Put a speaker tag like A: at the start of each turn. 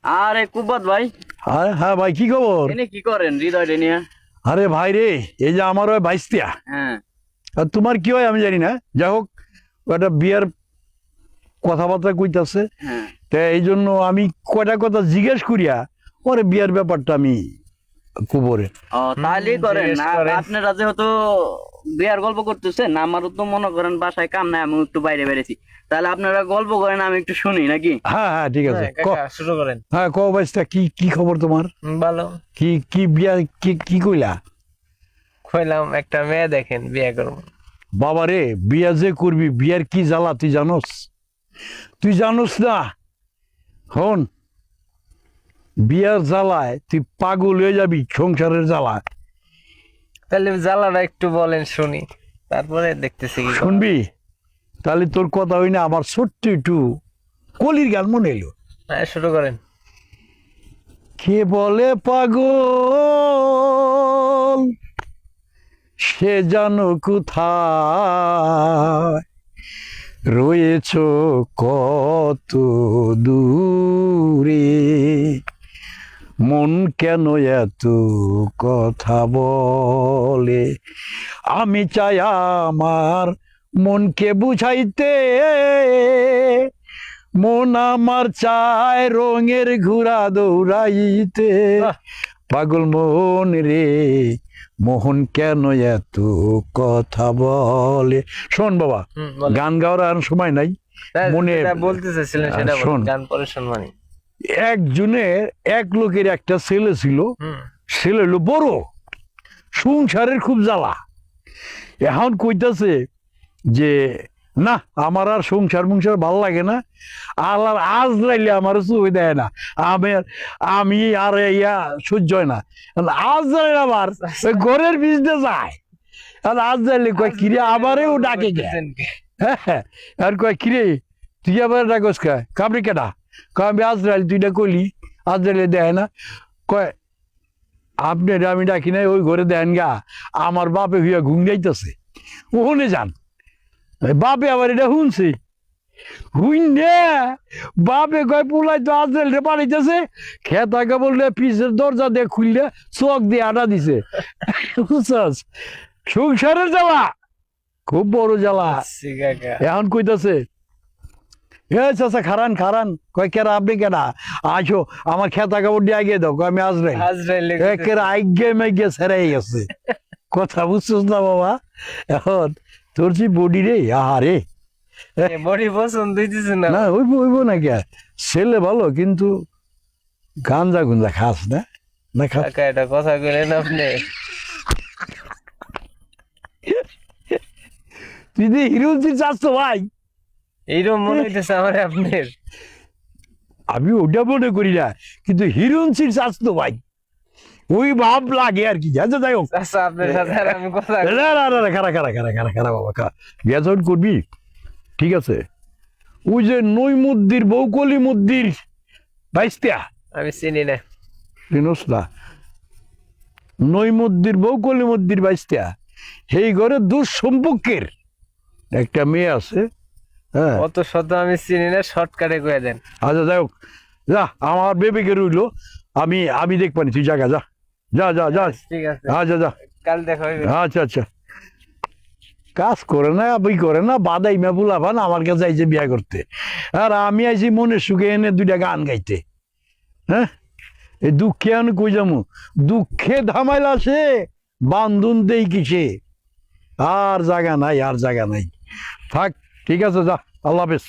A: আরে কুব্বত ভাই,
B: হ্যাঁ হ্যাঁ ভাই, কি খবর?
A: এনে কি করেন হৃদয় নিয়ে?
B: আরে ভাই রে, এই যে আমার ওই বাইস্তিয়া,
A: হ্যাঁ
B: আর তোমার কি হয় আমি জানি না। যাই হোক, একটা বিয়ার কথাবার্তা কইতাছে,
A: হ্যাঁ।
B: তা এই জন্য আমি কয়টা কথা জিজ্ঞেস করিয়া ওরে বিয়ার ব্যাপারটা আমি কুবরে।
A: ও তাহলেই করেন
C: জিজ্ঞেস
A: না,
C: করেন।
A: আপনারা যেহেতু বিয়ার গল্প করতেছেন, আমারও তো মনে করেন বাসায় কাম নাই, আমি একটু বাইরে বেরেছি, তাহলে আপনারা গল্প করেন, আমি একটু শুনি নাকি?
B: হ্যাঁ হ্যাঁ ঠিক আছে,
C: হ্যাঁ, কাকা শুরু করেন।
B: হ্যাঁ কও বাইস্তা, কি কি খবর তোমার?
C: ভালো।
B: কি কি বিয়া, কি কি কইলা?
C: কইলাম একটা মেয়ে দেখেন বিয়ে করবো।
B: বাবা রে, বিয়া যে করবি, বিয়ার কি জ্বালা তুই জানোস? তুই জানোস না? হন, বিয়ার জ্বালায় তুই পাগল হয়ে যাবি, সংসারের জ্বালায়।
C: তাহলে জ্বালাটা একটু বলেন শুনি, তারপরে দেখতেছি কি করা।
B: শুনবি? তাহলে তোর কথা হই না, আমার ছোট্ট একটু কলির গান মনে এলো।
C: হ্যাঁ শুরু করেন।
B: কে বলে পাগল, সে জানো কোথায় রয়েছ, কত দূরে, মন কেন এত কথা বলে। আমি চাই আমার মনকে বুঝাইতে, মন আমার চায় রঙের ঘোড়া দৌড়াইতে।
C: বাহ।
B: পাগল মন রে, মোহন কেন এত কথা বলে। শোন বাবা,
C: বলেন।
B: গান গাওয়ার আর সময় নাই। মনে
C: যেটা বলতে চাইছিলেন সেটা
B: শোন।
C: বলেন, গান পরে শুনবানি।
B: একজনের, এক লোকের একটা ছেলে ছিল, ছেলে হলো বড়, সংসারের খুব জ্বালা। এখন কইতাছে যে না, আমার আর সংসার মুংসার ভাল লাগে না, আল্লাহর আজ লাইলে আমার চুই দেয় না, আমি আর ইয়া সহ্য হয় না। আজ লাইলে আবার ওই ঘরের বিজনে যায়, আর আজ লাইলে কয় কিরে আবারেও ডাকে গে। হ্যাঁ, আর কয় কিরে তুই আবার ডাকস কে, কামড়ি কেটা? কয় আমি আজরাইল, তুই কইলি আজরাইলে দেয় না। কয় আপনি আমি ডাকি নাই, ওই ঘরে দেন গা, আমার বাপে হইয়া ঘুম যাইতেছে, ওখানে যান। বাপে আবার এটা শুনছি, হুইন বাপে কয় পুলাই তো আজরাইল রে বাড়িতেছে, খেতাকে বললে পিছের দরজা দিয়ে খুললে চোখ দিয়ে আটা দিছে। বুঝছস, সংসারের জ্বালা খুব বড় জ্বালা। এখন কইতাছে এ চাচা খারান খারান, কয় কেরা আপনি কেনা, আসো আমার খেতা কাপড় দিয়ে আগে দাও, কয় আমি আজরাইল। একেরা আগে মেগে ছেড়াই গেছে কথা, বুঝছস না বাবা? এখন তোর যে বডি রে, আহারে
C: বডি পছন্দ হইতেছে না।
B: না, হইব হইব না কে, ছেলে ভালো কিন্তু গাঞ্জা গুঞ্জা খাস না, না খাস?
C: কাকা এটা কথা কইলেন আপনি।
B: তুই যে হিরোজি চাস তো ভাই,
C: এইরকম মনে হইতেছে আমার আপনার।
B: আমি ওটা মনে করি না, কিন্তু হিরোইনসির চাস তো ভাই, ওই ভাব লাগে আর কি। আচ্ছা যাই হোক,
C: আচ্ছা আপনার সাথে আর আমি কথা
B: না না না, খারা খারা খারা খারা খারা বাবা, বিয়া যখন করবি, ঠিক আছে, ওই যে নৈমুদ্দির বৌকলি মুদ্দির বাইস্তিয়া,
C: আমি চিনি না।
B: চিনোস না? নৈমুদ্দির বৌকলি মুদ্দির বাইস্তিয়া, সেই ঘরে দুঃসম্পর্কের একটা মেয়ে আছে। হ্যাঁ,
C: অত শত আমি চিনি না, শর্টকাটে কয়ে দেন।
B: আচ্ছা যাই হোক, যা আমার বেবিকে রইলো, আমি আমি দেখবানি, তুই জায়গা যা, যা যা যা।
C: ঠিক আছে,
B: আচ্ছা যা,
C: কাল দেখা হইবে।
B: আচ্ছা আচ্ছা। কাজ করে না, বই করে না, বাদাই মা বুলাবান আমার কাছে আইছে বিয়া করতে, আর আমি আইছি মনে সুখে এনে দুইটা গান গাইতে। হ্যাঁ, এই দুঃখে আমি কই যাবো, দুঃখে ধামাইল আসে বান্ধন দেই কিসে, আর জায়গা নাই, আর জায়গা নাই, থাক, ঠিক আছে, যা, আল্লাহ হাফেজ।